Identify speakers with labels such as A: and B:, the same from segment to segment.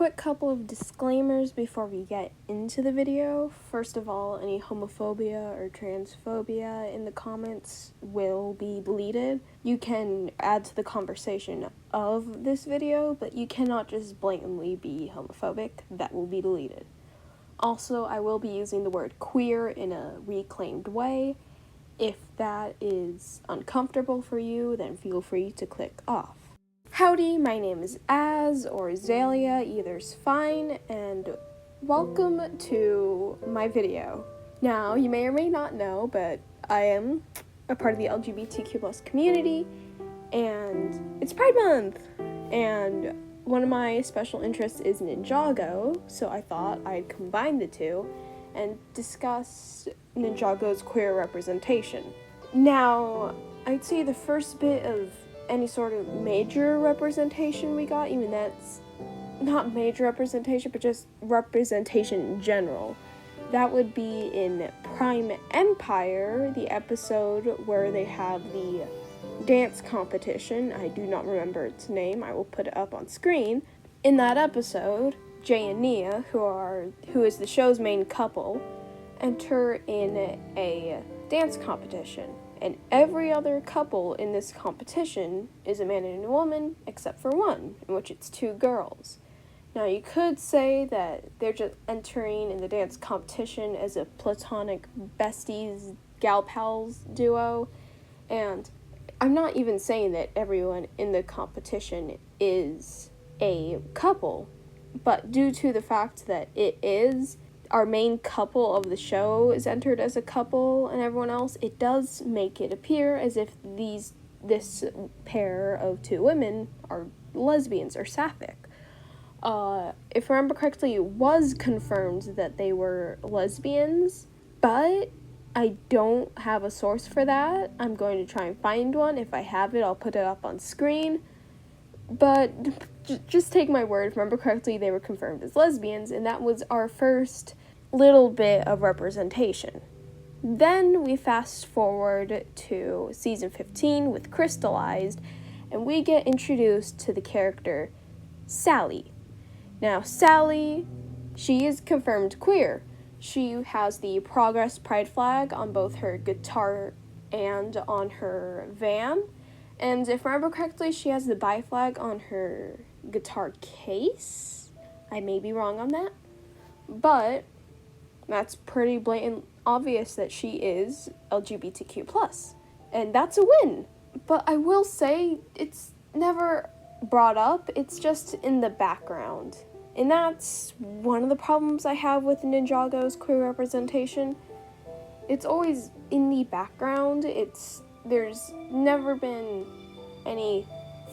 A: quick couple of disclaimers before we get into the video. First of all, any homophobia or transphobia in the comments will be deleted. You can add to the conversation of this video, but you cannot just blatantly be homophobic. That will be deleted. Also, I will be using the word queer in a reclaimed way. If that is uncomfortable for you, then feel free to click off. Howdy, my name is Az or Azalea, either's fine, and welcome to my video. Now, you may or may not know, but I am a part of the LGBTQ+ community, and it's Pride Month, and one of my special interests is Ninjago, so I thought I'd combine the two and discuss Ninjago's queer representation. Now, I'd say the first bit of any sort of major representation we got, even that's not major representation, but just representation in general, that would be in Prime Empire, the episode where they have the dance competition. I do not remember its name. I will put it up on screen. In that episode, Jay and Nia, who is the show's main couple, enter in a dance competition. And every other couple in this competition is a man and a woman, except for one, in which it's two girls. Now, you could say that they're just entering in the dance competition as a platonic besties, gal pals duo, and I'm not even saying that everyone in the competition is a couple, but due to the fact that it is our main couple of the show is entered as a couple and everyone else, it does make it appear as if this pair of two women are lesbians or sapphic. If I remember correctly, it was confirmed that they were lesbians, but I don't have a source for that. I'm going to try and find one. If I have it, I'll put it up on screen. But just take my word, if I remember correctly, they were confirmed as lesbians, and that was our first little bit of representation. Then we fast forward to season 15 with Crystallized, and we get introduced to the character Sally. Now, Sally, she is confirmed queer. She has the Progress Pride flag on both her guitar and on her van. And if I remember correctly, she has the bi flag on her guitar case. I may be wrong on that. But that's pretty blatant obvious that she is LGBTQ+. And that's a win. But I will say, it's never brought up. It's just in the background. And that's one of the problems I have with Ninjago's queer representation. It's always in the background. There's never been any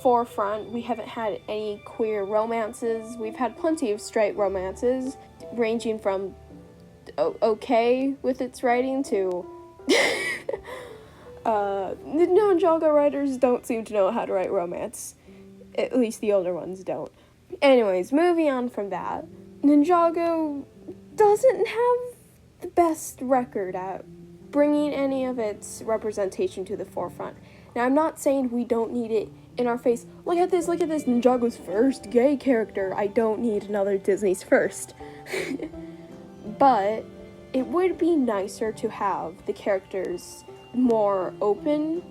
A: forefront. We haven't had any queer romances. We've had plenty of straight romances, ranging from okay with its writing to the Ninjago writers don't seem to know how to write romance. At least the older ones don't. Anyways, moving on from that, Ninjago doesn't have the best record at bringing any of its representation to the forefront. Now, I'm not saying we don't need it in our face. Look at this, Ninjago's first gay character. I don't need another Disney's first. But it would be nicer to have the characters more open.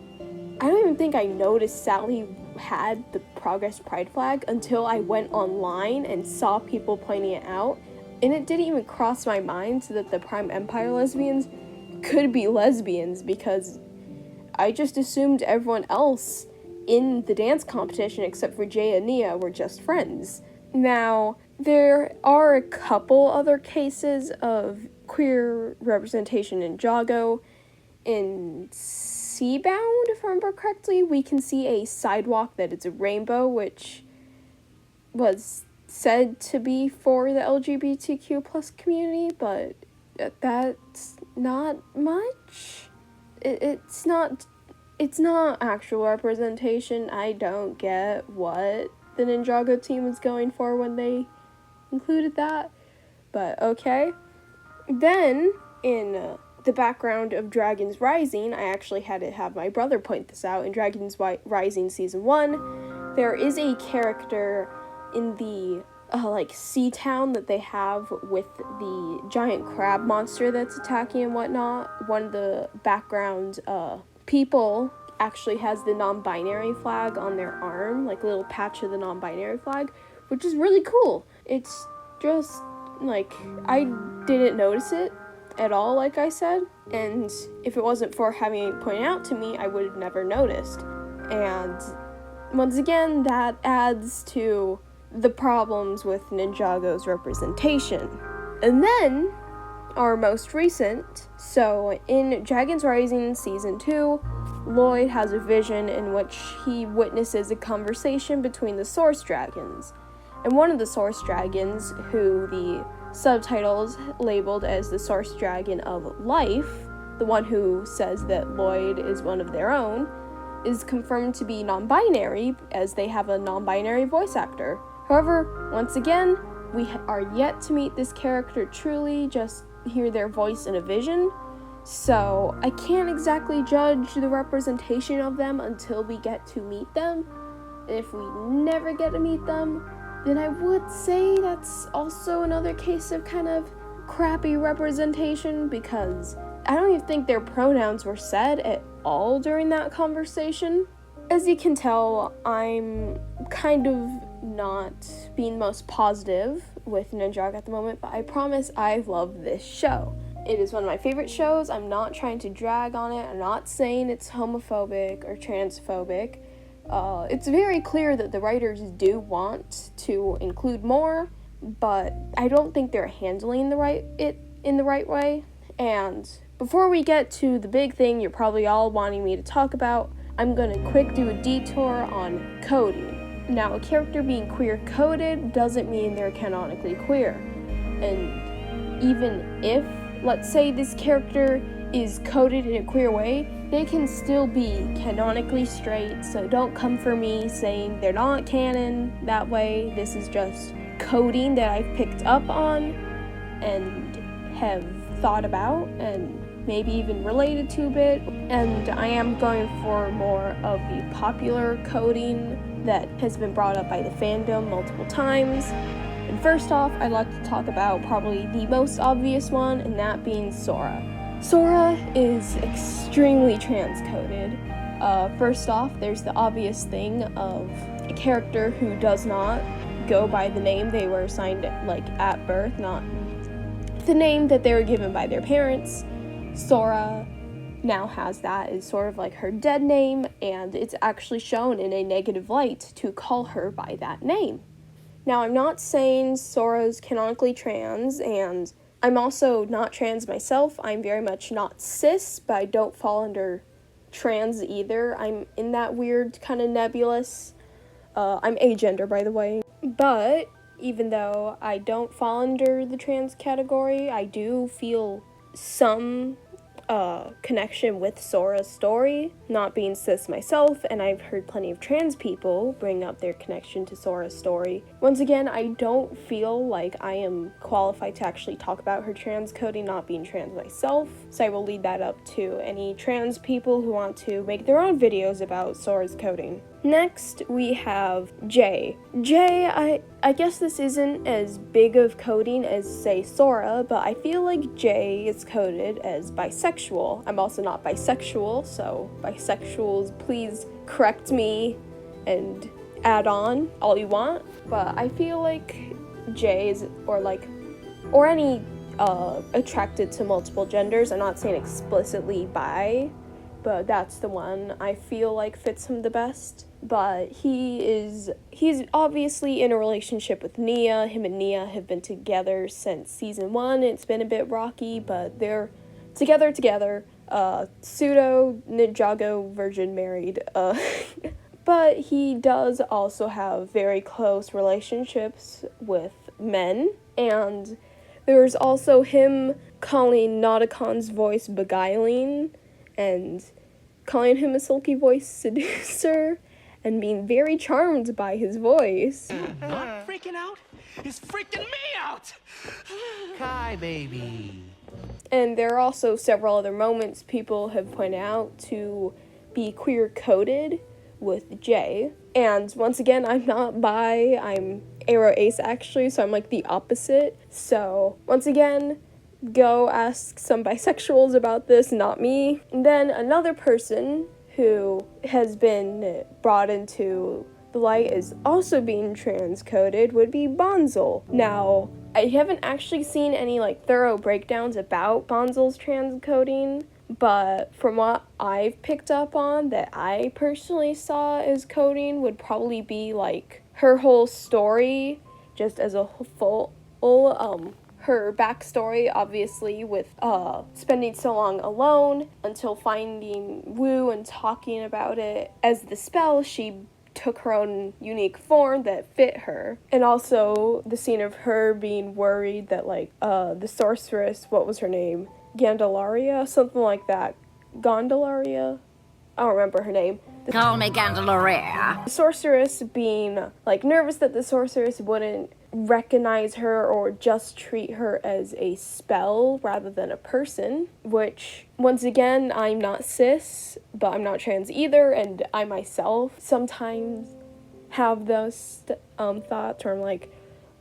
A: I don't even think I noticed Sally had the Progress Pride flag until I went online and saw people pointing it out. And it didn't even cross my mind that the Prime Empire lesbians could be lesbians, because I just assumed everyone else in the dance competition except for Jay and Nia were just friends. Now, there are a couple other cases of queer representation in Ninjago. In Seabound, if I remember correctly, we can see a sidewalk that is a rainbow, which was said to be for the LGBTQ+ community, but that's not much. It's not actual representation. I don't get what the Ninjago team was going for when they included that, but okay. Then, in the background of Dragons Rising, I actually had to have my brother point this out. In Dragons Rising Season 1, there is a character in the like sea town that they have with the giant crab monster that's attacking and whatnot. One of the background people actually has the non-binary flag on their arm, like a little patch of the non-binary flag, which is really cool. It's just like, I didn't notice it at all, like I said, and if it wasn't for having it pointed out to me, I would have never noticed. And once again, that adds to the problems with Ninjago's representation. And then, our most recent, so in Dragon's Rising Season 2, Lloyd has a vision in which he witnesses a conversation between the Source Dragons. And one of the Source Dragons, who the subtitles labeled as the Source Dragon of Life, the one who says that Lloyd is one of their own, is confirmed to be non-binary, as they have a non-binary voice actor. However, once again, we are yet to meet this character truly, just hear their voice in a vision, so I can't exactly judge the representation of them until we get to meet them. And if we never get to meet them, then I would say that's also another case of kind of crappy representation, because I don't even think their pronouns were said at all during that conversation. As you can tell, I'm kind of not being most positive with Ninjago at the moment, but I promise I love this show. It is one of my favorite shows. I'm not trying to drag on it. I'm not saying it's homophobic or transphobic. It's very clear that the writers do want to include more, but I don't think they're handling it in the right way. And before we get to the big thing you're probably all wanting me to talk about, I'm gonna quick do a detour on coding. Now, a character being queer-coded doesn't mean they're canonically queer. And even if, let's say, this character is coded in a queer way, they can still be canonically straight, so don't come for me saying they're not canon that way. This is just coding that I've picked up on and have thought about and maybe even related to a bit, and I am going for more of the popular coding that has been brought up by the fandom multiple times. And first off, I'd like to talk about probably the most obvious one, and that being Sora. Sora is extremely transcoded. First off, there's the obvious thing of a character who does not go by the name they were assigned at birth, not the name that they were given by their parents. Sora now has that as sort of like her dead name, and it's actually shown in a negative light to call her by that name. Now, I'm not saying Sora's canonically trans, and I'm also not trans myself. I'm very much not cis, but I don't fall under trans either. I'm in that weird kind of nebulous. I'm agender, by the way. But even though I don't fall under the trans category, I do feel some connection with Sora's story, not being cis myself, and I've heard plenty of trans people bring up their connection to Sora's story. Once again, I don't feel like I am qualified to actually talk about her trans coding, not being trans myself, so I will leave that up to any trans people who want to make their own videos about Sora's coding. Next, we have Jay. Jay, I guess this isn't as big of coding as, say, Sora, but I feel like Jay is coded as bisexual. I'm also not bisexual, so bisexuals, please correct me and add on all you want. But I feel like Jay is, or any attracted to multiple genders. I'm not saying explicitly bi, but that's the one I feel like fits him the best. But he's obviously in a relationship with Nia. Him and Nia have been together since season 1. It's been a bit rocky, but they're together, pseudo Ninjago virgin married. But he does also have very close relationships with men, and there's also him calling Nautocon's voice beguiling, and calling him a sulky voice seducer, and being very charmed by his voice.
B: Not freaking out is freaking me out! Kai, baby.
A: And there are also several other moments people have pointed out to be queer-coded with Jay. And once again, I'm not bi, I'm Arrow Ace actually, so I'm like the opposite. So once again, go ask some bisexuals about this, not me. And then another person who has been brought into the light is also being transcoded would be bonzle. Now, I haven't actually seen any like thorough breakdowns about bonzle's transcoding, but from what I've picked up on that I personally saw as coding would probably be like her whole story just as a full her backstory, obviously, with spending so long alone until finding Wu and talking about it. As the spell, she took her own unique form that fit her. And also the scene of her being worried that, like, the sorceress, what was her name? Gandalaria? Something like that. Gondolaria? I don't remember her name.
C: Call me Gandalaria.
A: The sorceress being, like, nervous that the sorceress wouldn't recognize her or just treat her as a spell rather than a person, which, once again, I'm not cis, but I'm not trans either, and I myself sometimes have those thoughts where I'm like,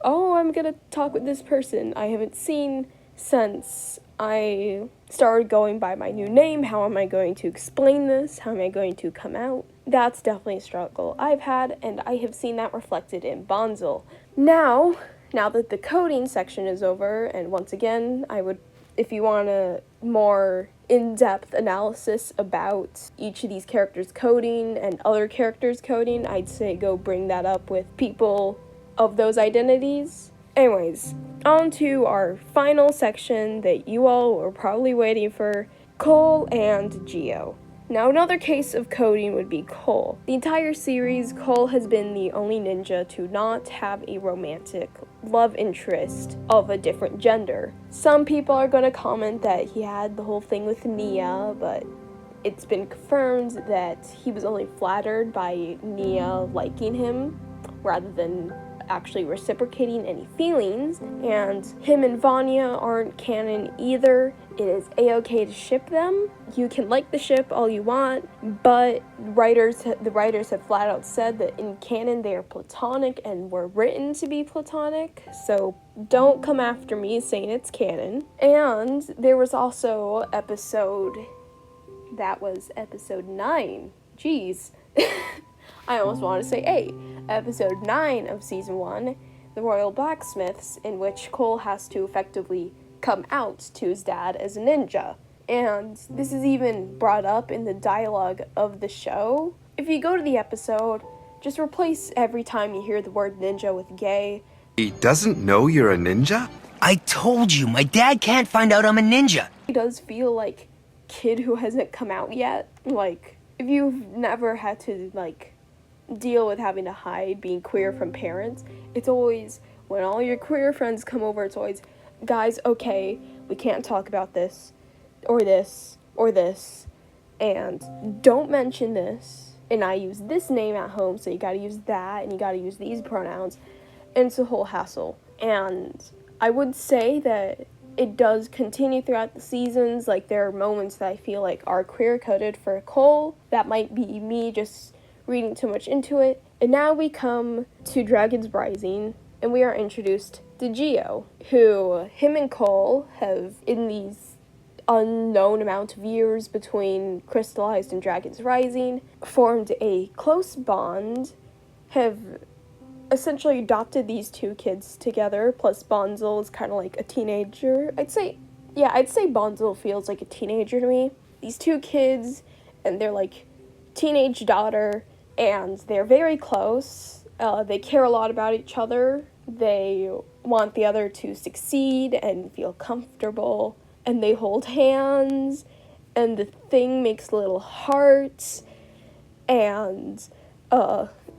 A: oh, I'm gonna talk with this person I haven't seen since I started going by my new name. How am I going to explain this? How am I going to come out? That's definitely a struggle I've had, and I have seen that reflected in bonzle. Now that the coding section is over, and once again, I would, if you want a more in-depth analysis about each of these characters' coding and other characters' coding, I'd say go bring that up with people of those identities. Anyways, on to our final section that you all were probably waiting for, Cole and Geo. Now, another case of coding would be Cole. The entire series, Cole has been the only ninja to not have a romantic love interest of a different gender. Some people are going to comment that he had the whole thing with Nia, but it's been confirmed that he was only flattered by Nia liking him rather than actually reciprocating any feelings, and him and Vanya aren't canon either. It is a-okay to ship them. You can like the ship all you want, but the writers have flat out said that in canon they are platonic and were written to be platonic, so don't come after me saying it's canon. And there was also episode 9. Jeez. I almost want to say 8. Episode 9 of Season 1, The Royal Blacksmiths, in which Cole has to effectively come out to his dad as a ninja. And this is even brought up in the dialogue of the show. If you go to the episode, just replace every time you hear the word ninja with gay.
D: He doesn't know you're a ninja?
E: I told you, my dad can't find out I'm a ninja.
A: He does feel like kid who hasn't come out yet. Like, if you've never had to, like, deal with having to hide being queer from parents, it's always, when all your queer friends come over, it's always, guys, okay, we can't talk about this, or this, or this, and don't mention this, and I use this name at home, so you gotta use that, and you gotta use these pronouns, and it's a whole hassle. And I would say that it does continue throughout the seasons. Like, there are moments that I feel like are queer-coded for Cole. That might be me just reading too much into it. And now we come to Dragon's Rising, and we are introduced to Geo, who him and Cole have, in these unknown amount of years between Crystallized and Dragon's Rising, formed a close bond, have essentially adopted these two kids together, plus bonzle is kind of like a teenager. I'd say bonzle feels like a teenager to me. These two kids and their, like, teenage daughter, and they're very close. They care a lot about each other. They want the other to succeed and feel comfortable, and they hold hands, and the thing makes little hearts, and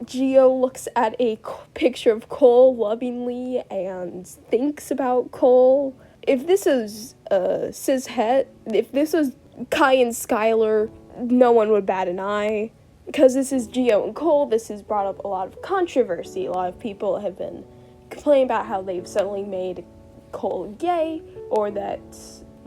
A: Geo looks at a picture of Cole lovingly and thinks about Cole. If this is cishet, if this was Kai and Skylar, no one would bat an eye. Because this is Geo and Cole, this has brought up a lot of controversy. A lot of people have been complaining about how they've suddenly made Cole gay, or that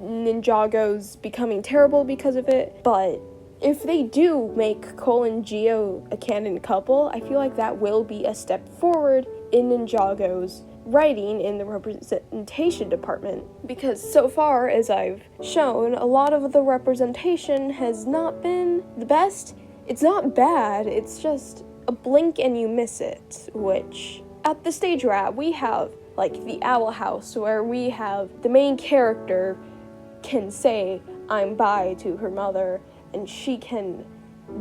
A: Ninjago's becoming terrible because of it. But if they do make Cole and Geo a canon couple, I feel like that will be a step forward in Ninjago's writing in the representation department, because so far, as I've shown, a lot of the representation has not been the best. It's not bad, it's just a blink and you miss it, which at the stage we're at, we have like the Owl House, where we have the main character can say I'm bi to her mother, and she can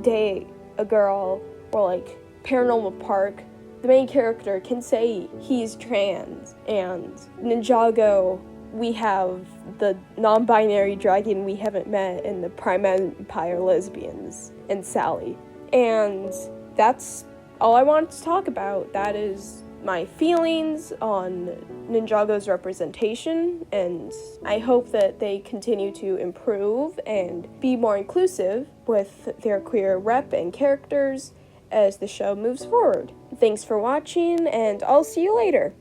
A: date a girl, or like Paranormal Park, the main character can say he's trans, and Ninjago, we have the non-binary dragon we haven't met, and the Prime Empire lesbians, and Sally. And that's all I wanted to talk about. That is my feelings on Ninjago's representation, and I hope that they continue to improve and be more inclusive with their queer rep and characters as the show moves forward. Thanks for watching, and I'll see you later.